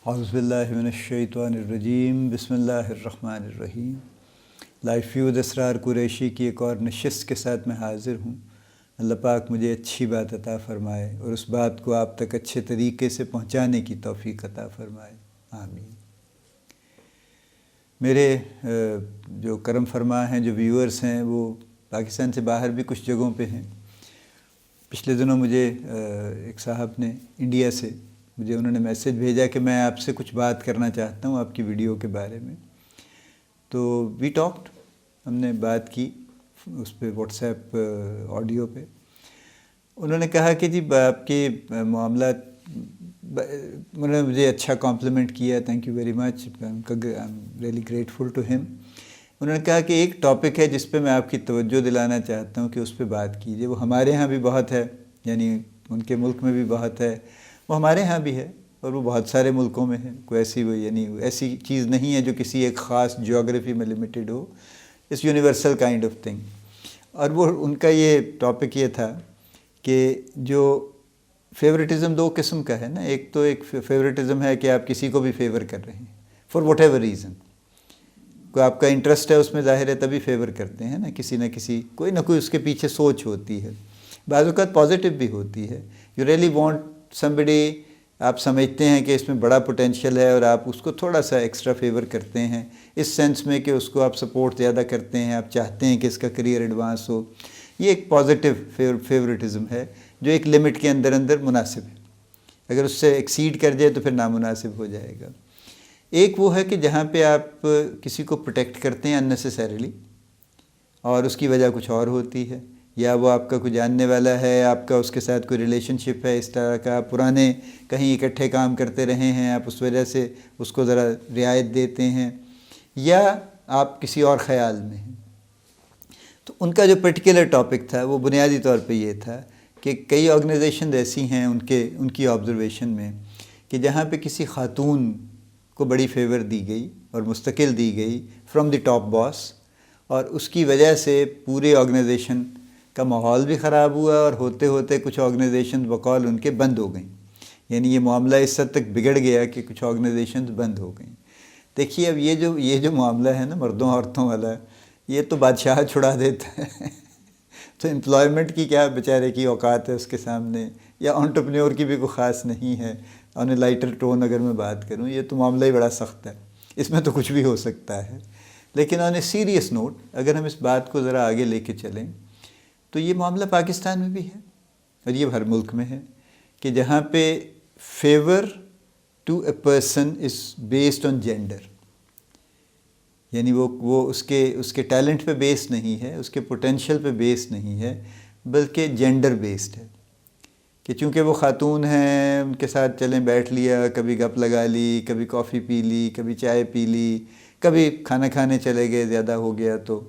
اعوذ باللہ من الشیطان الرجیم، بسم اللہ الرحمن الرحیم۔ لائف فیوز اسرار قریشی کی ایک اور نشست کے ساتھ میں حاضر ہوں۔ اللہ پاک مجھے اچھی بات عطا فرمائے اور اس بات کو آپ تک اچھے طریقے سے پہنچانے کی توفیق عطا فرمائے، آمین۔ میرے جو کرم فرما ہیں، جو ویورز ہیں، وہ پاکستان سے باہر بھی کچھ جگہوں پہ ہیں۔ پچھلے دنوں مجھے ایک صاحب نے انڈیا سے انہوں نے میسیج بھیجا کہ میں آپ سے کچھ بات کرنا چاہتا ہوں آپ کی ویڈیو کے بارے میں۔ تو وی ٹاکڈ، ہم نے بات کی اس پہ واٹس ایپ آڈیو پہ۔ انہوں نے کہا کہ جی آپ کے معاملات، انہوں نے مجھے اچھا کمپلیمنٹ کیا، thank you very much, I am really grateful to ہم۔ انہوں نے کہا کہ ایک ٹاپک ہے جس پہ میں آپ کی توجہ دلانا چاہتا ہوں کہ اس پہ بات کیجیے۔ وہ ہمارے ہاں بھی بہت ہے، یعنی ان کے ملک میں بھی بہت ہے، وہ ہمارے ہاں بھی ہے، اور وہ بہت سارے ملکوں میں ہے۔ کوئی ایسی چیز نہیں ہے جو کسی ایک خاص جیوگرافی میں لمیٹڈ ہو، اس یونیورسل کائنڈ آف تھنگ۔ اور وہ ان کا یہ ٹاپک یہ تھا کہ جو فیورٹزم دو قسم کا ہے نا، ایک فیورٹزم ہے کہ آپ کسی کو بھی فیور کر رہے ہیں فار واٹ ایور ریزن، کوئی آپ کا انٹرسٹ ہے اس میں، ظاہر ہے تبھی فیور کرتے ہیں نا، کسی نہ کسی کوئی نہ کوئی اس کے پیچھے سوچ ہوتی ہے، بعض اوقات پازیٹیو بھی ہوتی ہے۔ یو ریئلی وانٹ somebody، آپ سمجھتے ہیں کہ اس میں بڑا پوٹینشیل ہے اور آپ اس کو تھوڑا سا ایکسٹرا فیور کرتے ہیں، اس سینس میں کہ اس کو آپ سپورٹ زیادہ کرتے ہیں، آپ چاہتے ہیں کہ اس کا کریئر ایڈوانس ہو۔ یہ ایک پازیٹیو فیورٹزم ہے جو ایک لمٹ کے اندر مناسب ہے، اگر اس سے ایکسیڈ کر جائے تو پھر نامناسب ہو جائے گا۔ ایک وہ ہے کہ جہاں پہ آپ کسی کو پروٹیکٹ کرتے ہیں اننیسیسریلی، اور اس کی وجہ کچھ اور ہوتی ہے، یا وہ آپ کا کوئی جاننے والا ہے، آپ کا اس کے ساتھ کوئی ریلیشن شپ ہے، اس طرح کا پرانے کہیں اکٹھے کام کرتے رہے ہیں، آپ اس وجہ سے اس کو ذرا رعایت دیتے ہیں، یا آپ کسی اور خیال میں ہیں۔ تو ان کا جو پرٹیکولر ٹاپک تھا وہ بنیادی طور پہ یہ تھا کہ کئی آرگنائزیشن ایسی ہیں ان کی آبزرویشن میں کہ جہاں پہ کسی خاتون کو بڑی فیور دی گئی اور مستقل دی گئی فرام دی ٹاپ باس، اور اس کی وجہ سے پورے آرگنائزیشن کا ماحول بھی خراب ہوا، اور ہوتے ہوتے کچھ آرگنائزیشن بقول ان کے بند ہو گئیں، یعنی یہ معاملہ اس حد تک بگڑ گیا کہ کچھ آرگنائزیشنز بند ہو گئیں۔ دیکھیے اب یہ جو معاملہ ہے نا مردوں عورتوں والا، یہ تو بادشاہ چھڑا دیتا ہے تو امپلائمنٹ کی کیا بیچارے کی اوقات ہے اس کے سامنے، یا انٹرپرینیور کی بھی کوئی خاص نہیں ہے۔ آن اے لائٹر ٹون اگر میں بات کروں، یہ تو معاملہ ہی بڑا سخت ہے، اس میں تو کچھ بھی ہو سکتا ہے۔ لیکن آن اے سیریس نوٹ، اگر ہم اس بات کو ذرا آگے لے کے چلیں تو یہ معاملہ پاکستان میں بھی ہے، اور یہ ہر ملک میں ہے، کہ جہاں پہ favour to a person is based on gender, یعنی وہ اس کے ٹیلنٹ پہ بیس نہیں ہے، اس کے پوٹینشیل پہ بیس نہیں ہے، بلکہ جینڈر بیسڈ ہے، کہ چونکہ وہ خاتون ہیں ان کے ساتھ چلیں بیٹھ لیا، کبھی گپ لگا لی، کبھی کافی پی لی، کبھی چائے پی لی، کبھی کھانا کھانے چلے گئے زیادہ ہو گیا تو،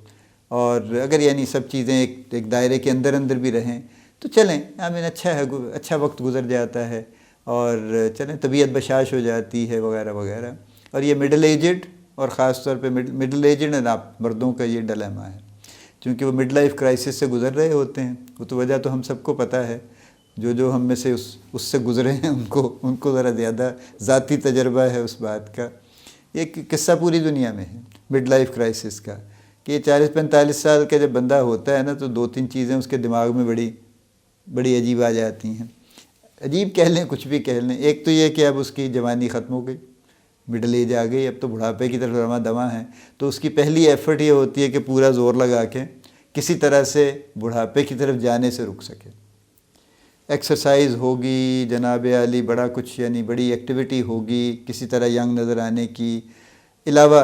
اور اگر یعنی سب چیزیں ایک دائرے کے اندر بھی رہیں تو چلیں، اچھا ہے، اچھا وقت گزر جاتا ہے، اور چلیں طبیعت بشاش ہو جاتی ہے وغیرہ وغیرہ۔ اور یہ مڈل ایجڈ، اور خاص طور پہ مڈل ایجڈ مردوں کا یہ ڈیلیما ہے، چونکہ وہ مڈ لائف کرائسس سے گزر رہے ہوتے ہیں۔ وہ تو وجہ تو ہم سب کو پتہ ہے، جو ہم میں سے اس سے گزرے ہیں ان کو ذرا زیادہ ذاتی تجربہ ہے اس بات کا۔ یہ قصہ پوری دنیا میں ہے مڈ لائف کرائسس کا، کہ یہ 40-45 سال کا جب بندہ ہوتا ہے نا تو 2-3 چیزیں اس کے دماغ میں بڑی عجیب آ جاتی ہیں۔ عجیب کہہ لیں، کچھ بھی کہہ لیں۔ ایک تو یہ کہ اب اس کی جوانی ختم ہو گئی، مڈل ایج آ گئی، اب تو بڑھاپے کی طرف رواں دواں ہیں، تو اس کی پہلی ایفرٹ یہ ہوتی ہے کہ پورا زور لگا کے کسی طرح سے بڑھاپے کی طرف جانے سے رک سکے۔ ایکسرسائز ہوگی جناب عالی، بڑا کچھ یعنی بڑی ایکٹیویٹی ہوگی کسی طرح ینگ نظر آنے کی، علاوہ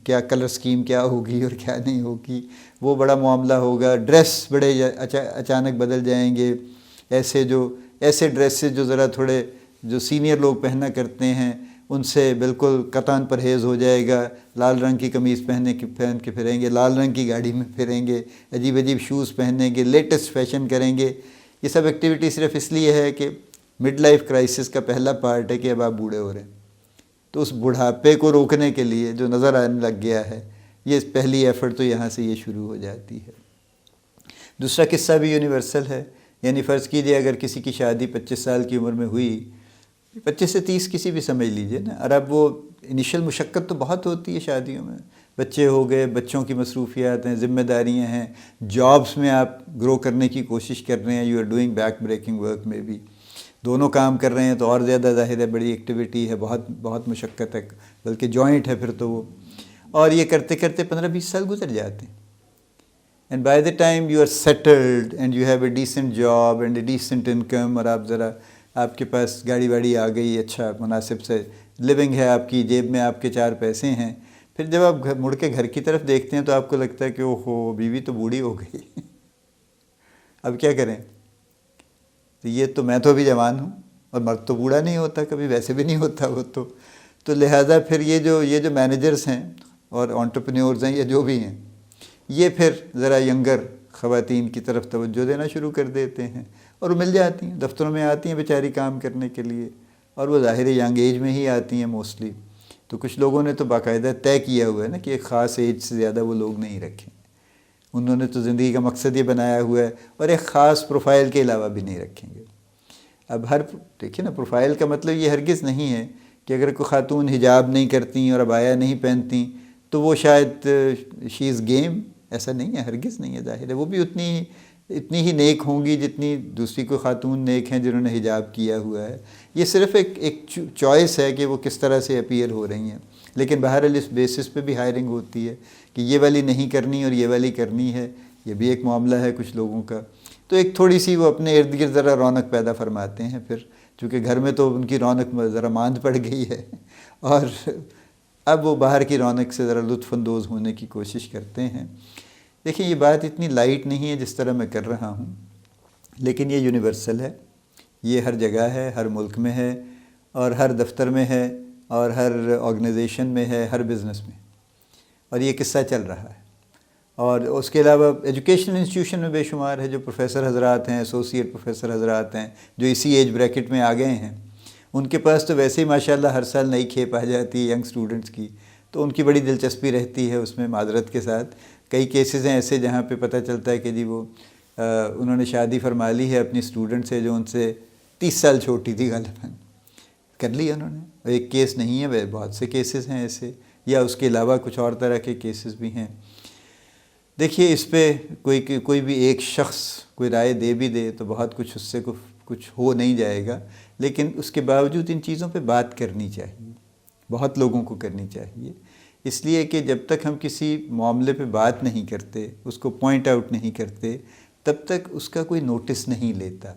کیا کلر سکیم کیا ہوگی اور کیا نہیں ہوگی، وہ بڑا معاملہ ہوگا۔ ڈریس بڑے اچانک بدل جائیں گے، ایسے ڈریسز جو ذرا تھوڑے جو سینئر لوگ پہنا کرتے ہیں ان سے بالکل قطعاً پرہیز ہو جائے گا۔ لال رنگ کی قمیض پہن کے پھریں گے، لال رنگ کی گاڑی میں پھریں گے، عجیب شوز پہنیں گے، لیٹسٹ فیشن کریں گے۔ یہ سب ایکٹیویٹی صرف اس لیے ہے کہ مڈ لائف کرائسس کا پہلا پارٹ ہے کہ اب آپ بوڑھے ہو رہے ہیں، تو اس بڑھاپے کو روکنے کے لیے جو نظر آنے لگ گیا ہے، یہ پہلی ایفرٹ تو یہاں سے یہ شروع ہو جاتی ہے۔ دوسرا قصہ بھی یونیورسل ہے، یعنی فرض کیجئے اگر کسی کی شادی 25 سال کی عمر میں ہوئی، 25 سے 30 کسی بھی سمجھ لیجئے نا. اور اب وہ انیشل مشقت تو بہت ہوتی ہے شادیوں میں. بچے ہو گئے, بچوں کی مصروفیات ہیں, ذمہ داریاں ہیں, جابس میں آپ گرو کرنے کی کوشش کر رہے ہیں, you are doing back breaking work میں بھی, دونوں کام کر رہے ہیں تو اور زیادہ ظاہر ہے بڑی ایکٹیویٹی ہے, بہت بہت مشقت ہے, بلکہ جوائنٹ ہے پھر تو وہ. اور یہ کرتے کرتے 15-20 سال گزر جاتے ہیں. And by the time you are settled and you have a decent job and a decent income, اور آپ ذرا آپ کے پاس گاڑی واڑی آ گئی, اچھا مناسب سے لیونگ ہے آپ کی, جیب میں آپ کے 4 پیسے ہیں. پھر جب آپ مڑ کے گھر کی طرف دیکھتے ہیں تو آپ کو لگتا ہے کہ اوہو بیوی تو بوڑھی ہو گئی, اب کیا کریں. تو یہ تو میں تو ابھی جوان ہوں, اور مرد تو بوڑھا نہیں ہوتا کبھی, ویسے بھی نہیں ہوتا وہ تو لہٰذا پھر یہ جو مینیجرز ہیں اور انٹرپرینیورز ہیں یا جو بھی ہیں, یہ پھر ذرا ینگر خواتین کی طرف توجہ دینا شروع کر دیتے ہیں, اور وہ مل جاتی ہیں, دفتروں میں آتی ہیں بیچاری کام کرنے کے لیے, اور وہ ظاہر ینگ ایج میں ہی آتی ہیں موسٹلی. تو کچھ لوگوں نے تو باقاعدہ طے کیا ہوا ہے نا کہ ایک خاص ایج سے زیادہ وہ لوگ نہیں رکھیں. انہوں نے تو زندگی کا مقصد یہ بنایا ہوا ہے, اور ایک خاص پروفائل کے علاوہ بھی نہیں رکھیں گے. اب دیکھیے نا, پروفائل کا مطلب یہ ہرگز نہیں ہے کہ اگر کوئی خاتون حجاب نہیں کرتی اور عبایا نہیں پہنتی تو وہ شاید شی از گیم, ایسا نہیں ہے, ہرگز نہیں ہے. ظاہر ہے وہ بھی اتنی ہی نیک ہوں گی جتنی دوسری کوئی خاتون نیک ہیں جنہوں نے حجاب کیا ہوا ہے. یہ صرف ایک چوائس ہے کہ وہ کس طرح سے اپیئر ہو رہی ہیں. لیکن بہرحال اس بیسس پہ بھی ہائرنگ ہوتی ہے کہ یہ والی نہیں کرنی اور یہ والی کرنی ہے. یہ بھی ایک معاملہ ہے کچھ لوگوں کا. تو ایک تھوڑی سی وہ اپنے ارد گرد ذرا رونق پیدا فرماتے ہیں پھر, چونکہ گھر میں تو ان کی رونق ذرا ماند پڑ گئی ہے, اور اب وہ باہر کی رونق سے ذرا لطف اندوز ہونے کی کوشش کرتے ہیں. دیکھیں یہ بات اتنی لائٹ نہیں ہے جس طرح میں کر رہا ہوں, لیکن یہ یونیورسل ہے, یہ ہر جگہ ہے, ہر ملک میں ہے, اور ہر دفتر میں ہے, اور ہر آرگنائزیشن میں ہے, ہر بزنس میں, اور یہ قصہ چل رہا ہے. اور اس کے علاوہ ایجوکیشنل انسٹیٹیوشن میں بے شمار ہے جو پروفیسر حضرات ہیں, ایسوسیٹ پروفیسر حضرات ہیں, جو اسی ایج بریکٹ میں آ گئے ہیں. ان کے پاس تو ویسے ہی ماشاءاللہ ہر سال نئی کھیپ آ جاتی ہے ینگ اسٹوڈنٹس کی, تو ان کی بڑی دلچسپی رہتی ہے اس میں. معذرت کے ساتھ کئی کیسز ہیں ایسے جہاں پہ پتہ چلتا ہے کہ جی وہ انہوں نے شادی فرما لی ہے اپنی اسٹوڈنٹ سے جو ان سے 30 سال چھوٹی تھی, غالباً کر لیا انہوں نے. ایک کیس نہیں ہے, بہت سے کیسز ہیں ایسے, یا اس کے علاوہ کچھ اور طرح کے کیسز بھی ہیں. دیکھیے اس پہ کوئی بھی ایک شخص کوئی رائے دے بھی دے تو بہت کچھ اس سے کچھ ہو نہیں جائے گا, لیکن اس کے باوجود ان چیزوں پہ بات کرنی چاہیے, بہت لوگوں کو کرنی چاہیے. اس لیے کہ جب تک ہم کسی معاملے پہ بات نہیں کرتے, اس کو پوائنٹ آؤٹ نہیں کرتے, تب تک اس کا کوئی نوٹس نہیں لیتا.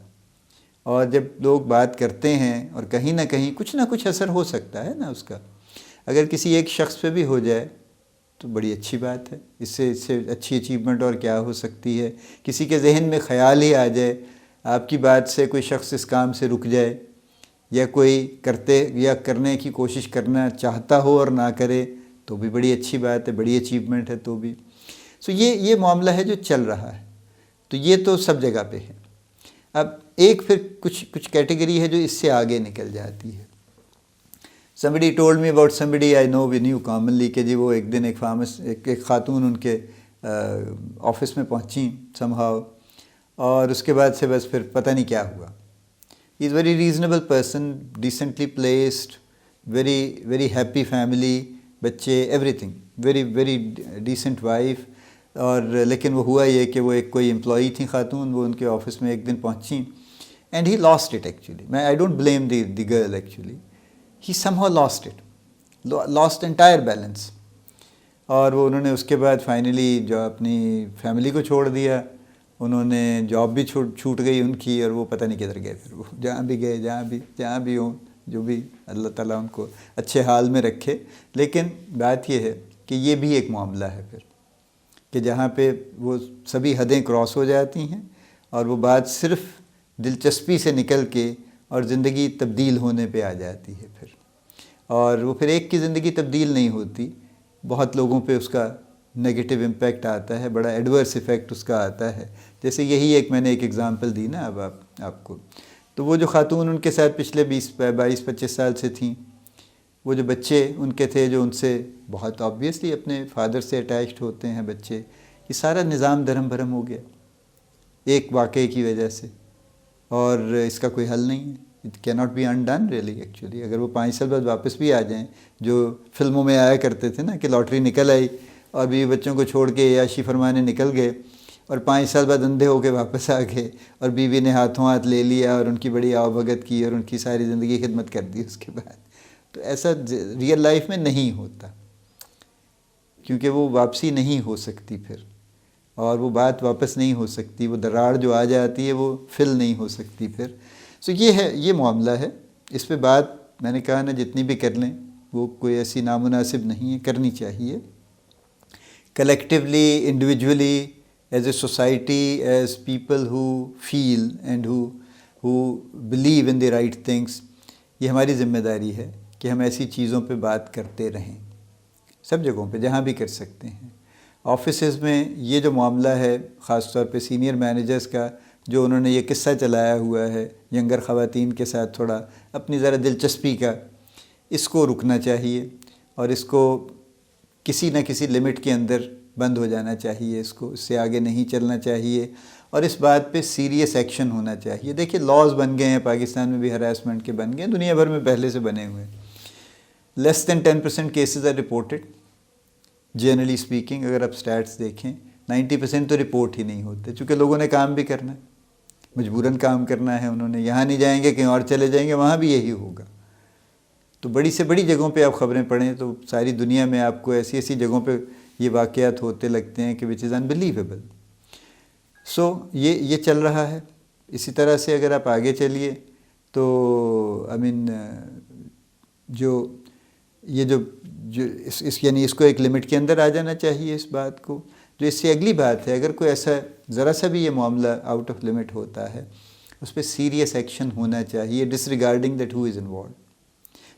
اور جب لوگ بات کرتے ہیں اور کہیں نہ کہیں کچھ نہ کچھ اثر ہو سکتا ہے نا اس کا, اگر کسی ایک شخص پہ بھی ہو جائے تو بڑی اچھی بات ہے. اس سے اچھی اچیومنٹ اور کیا ہو سکتی ہے. کسی کے ذہن میں خیال ہی آ جائے, آپ کی بات سے کوئی شخص اس کام سے رک جائے, یا کوئی کرنے کی کوشش کرنا چاہتا ہو اور نہ کرے, تو بھی بڑی اچھی بات ہے, بڑی اچیومنٹ ہے تو بھی. سو یہ معاملہ ہے جو چل رہا ہے. تو یہ تو سب جگہ پہ ہے. اب ایک پھر کچھ کیٹیگری ہے جو اس سے آگے نکل جاتی ہے. somebody told me about somebody I know, we knew commonly, کہ جی وہ ایک دن ایک خاتون ان کے آفس میں پہنچیں somehow, اور اس کے بعد سے بس پھر پتہ نہیں کیا ہوا. he is very reasonable person, decently placed, very happy family, بچے, everything, very decent wife. اور لیکن وہ ہوا یہ کہ وہ ایک کوئی امپلائی تھیں خاتون, وہ ان کے آفس میں ایک دن پہنچیں, and he lost it actually. I don't blame the girl actually. He somehow lost it, lost entire balance. اور وہ انہوں نے اس کے بعد فائنلی جو اپنی فیملی کو چھوڑ دیا, انہوں نے جاب بھی چھوٹ گئی ان کی, اور وہ پتہ نہیں کدھر گئے پھر. وہ جہاں بھی گئے, جہاں بھی ہوں, جو بھی اللہ تعالیٰ ان کو اچھے حال میں رکھے. لیکن بات یہ ہے کہ یہ بھی ایک معاملہ ہے پھر, کہ جہاں پہ وہ سبھی حدیں کراس ہو جاتی ہیں, اور وہ بات صرف دلچسپی سے نکل کے اور زندگی تبدیل ہونے پہ آ جاتی ہے پھر. اور وہ پھر ایک کی زندگی تبدیل نہیں ہوتی, بہت لوگوں پہ اس کا نگیٹو امپیکٹ آتا ہے, بڑا ایڈورس ایفیکٹ اس کا آتا ہے. جیسے یہی میں نے ایک ایگزامپل دی نا اب آپ کو. تو وہ جو خاتون ان کے ساتھ پچھلے 22-25 سال سے تھیں, وہ جو بچے ان کے تھے جو ان سے بہت آبویسلی اپنے فادر سے اٹیچڈ ہوتے ہیں بچے, یہ سارا نظام درہم بھرم ہو گیا ایک واقعے کی وجہ سے, اور اس کا کوئی حل نہیں ہے. اٹ کی ناٹ بی انڈن ریئلی ایکچولی. اگر وہ 5 سال بعد واپس بھی آ جائیں، جو فلموں میں آیا کرتے تھے نا کہ لاٹری نکل آئی اور بیوی بچوں کو چھوڑ کے عیاشی فرمانے نکل گئے، اور 5 سال بعد اندھے ہو کے واپس آ گئے اور بیوی نے ہاتھوں ہاتھ لے لیا اور ان کی بڑی آؤ بھگت کی اور ان کی ساری زندگی خدمت کر دی اس کے بعد. تو ایسا ریئل لائف میں نہیں ہوتا، کیونکہ وہ واپسی نہیں ہو سکتی پھر، اور وہ بات واپس نہیں ہو سکتی، وہ دراڑ جو آ جاتی ہے وہ فل نہیں ہو سکتی پھر. سو یہ ہے، یہ معاملہ ہے. اس پہ بات میں نے کہا نا جتنی بھی کر لیں وہ کوئی ایسی نامناسب نہیں ہے، کرنی چاہیے. Collectively, individually, as a society, as people who feel and who believe in the right things, یہ ہماری ذمہ داری ہے کہ ہم ایسی چیزوں پہ بات کرتے رہیں، سب جگہوں پہ جہاں بھی کر سکتے ہیں. آفیسز میں یہ جو معاملہ ہے، خاص طور پہ سینئر مینیجرز کا، جو انہوں نے یہ قصہ چلایا ہوا ہے ینگر خواتین کے ساتھ، تھوڑا اپنی ذرا دلچسپی کا، اس کو رکنا چاہیے اور اس کو کسی نہ کسی لمٹ کے اندر بند ہو جانا چاہیے. اس سے آگے نہیں چلنا چاہیے اور اس بات پہ سیریس ایکشن ہونا چاہیے. دیکھیے لاز بن گئے ہیں پاکستان میں بھی، ہراسمنٹ کے بن گئے ہیں، دنیا بھر میں پہلے سے بنے ہوئے ہیں. Less than 10% cases are reported generally speaking. اگر آپ سٹیٹس دیکھیں 90% تو رپورٹ ہی نہیں ہوتے، چونکہ لوگوں نے کام بھی کرنا ہے، مجبوراً کام کرنا ہے. انہوں نے یہاں نہیں جائیں گے، کہیں اور چلے جائیں گے، وہاں بھی یہی ہوگا. تو بڑی سے بڑی جگہوں پہ آپ خبریں پڑھیں تو ساری دنیا میں آپ کو ایسی ایسی جگہوں پہ یہ واقعات ہوتے لگتے ہیں کہ وچ از انبلیویبل. سو یہ چل رہا ہے. اسی طرح سے اگر آپ آگے چلیے تو یعنی اس کو ایک لمٹ کے اندر آ جانا چاہیے اس بات کو. جو اس سے اگلی بات ہے، اگر کوئی ایسا ذرا سا بھی یہ معاملہ آؤٹ آف لمٹ ہوتا ہے، اس پہ سیریس ایکشن ہونا چاہیے، disregarding that who is involved.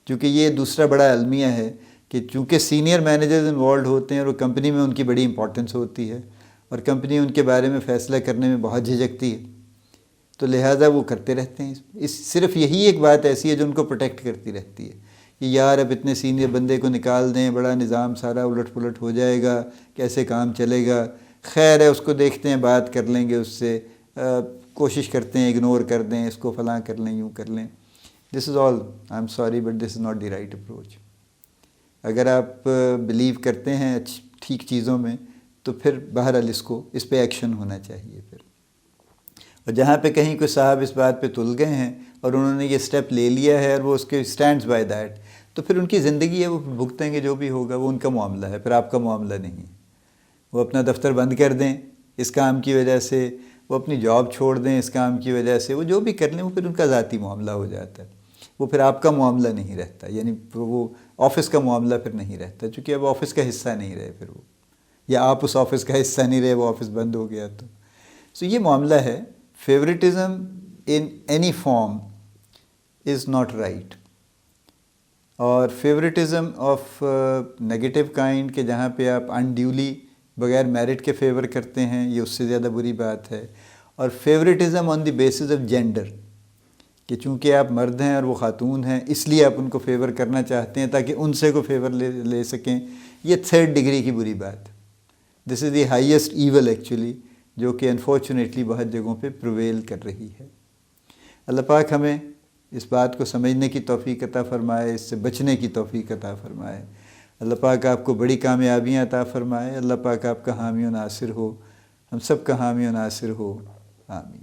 کیونکہ یہ دوسرا بڑا المیہ ہے کہ چونکہ سینئر مینیجرز انوالوڈ ہوتے ہیں اور وہ کمپنی میں ان کی بڑی امپورٹنس ہوتی ہے اور کمپنی ان کے بارے میں فیصلہ کرنے میں بہت جھجکتی ہے، تو لہٰذا وہ کرتے رہتے ہیں. صرف یہی ایک بات ایسی ہے جو ان کو پروٹیکٹ کرتی رہتی ہے کہ یار اب اتنے سینئر بندے کو نکال دیں، بڑا نظام سارا الٹ پلٹ ہو جائے گا، کیسے کام چلے گا. خیر ہے، اس کو دیکھتے ہیں، بات کر لیں گے اس سے، کوشش کرتے ہیں اگنور کر دیں، اس کو فلاں کر لیں، یوں کر لیں. This is all, I am sorry but this is not the right approach. اگر آپ بلیو کرتے ہیں ٹھیک چیزوں میں تو پھر بہرحال اس پہ ایکشن ہونا چاہیے پھر. اور جہاں پہ کہیں کوئی صاحب اس بات پہ تل گئے ہیں اور انہوں نے یہ سٹیپ لے لیا ہے اور وہ اس کے اسٹینڈز بائی دیٹ، تو پھر ان کی زندگی ہے، وہ بھگتیں گے جو بھی ہوگا، وہ ان کا معاملہ ہے، پھر آپ کا معاملہ نہیں. وہ اپنا دفتر بند کر دیں اس کام کی وجہ سے، وہ اپنی جاب چھوڑ دیں اس کام کی وجہ سے، وہ جو بھی کر لیں وہ پھر ان کا ذاتی معاملہ ہو جاتا ہے. وہ پھر آپ کا معاملہ نہیں رہتا، یعنی وہ آفس کا معاملہ پھر نہیں رہتا، چونکہ اب آفس کا حصہ نہیں رہے پھر وہ، یا آپ اس آفس کا حصہ نہیں رہے، وہ آفس بند ہو گیا تو. سو یہ معاملہ ہے. Favouritism in any form is not right. اور فیوریٹزم آف نیگیٹو کائنڈ کہ جہاں پہ آپ انڈیولی بغیر میرٹ کے فیور کرتے ہیں، یہ اس سے زیادہ بری بات ہے. اور favouritism on the basis of gender کہ چونکہ آپ مرد ہیں اور وہ خاتون ہیں اس لیے آپ ان کو فیور کرنا چاہتے ہیں تاکہ ان سے کو فیور لے سکیں، یہ 3rd ڈگری کی بری بات. دس از دی ہائیسٹ ایول ایکچولی، جو کہ انفارچونیٹلی بہت جگہوں پہ پرویل کر رہی ہے. اللہ پاک ہمیں اس بات کو سمجھنے کی توفیق عطا فرمائے، اس سے بچنے کی توفیق عطا فرمائے. اللہ پاک آپ کو بڑی کامیابیاں عطا فرمائے. اللہ پاک آپ کا حامی و ناصر ہو، ہم سب کا حامی و ناصر ہو. آمین.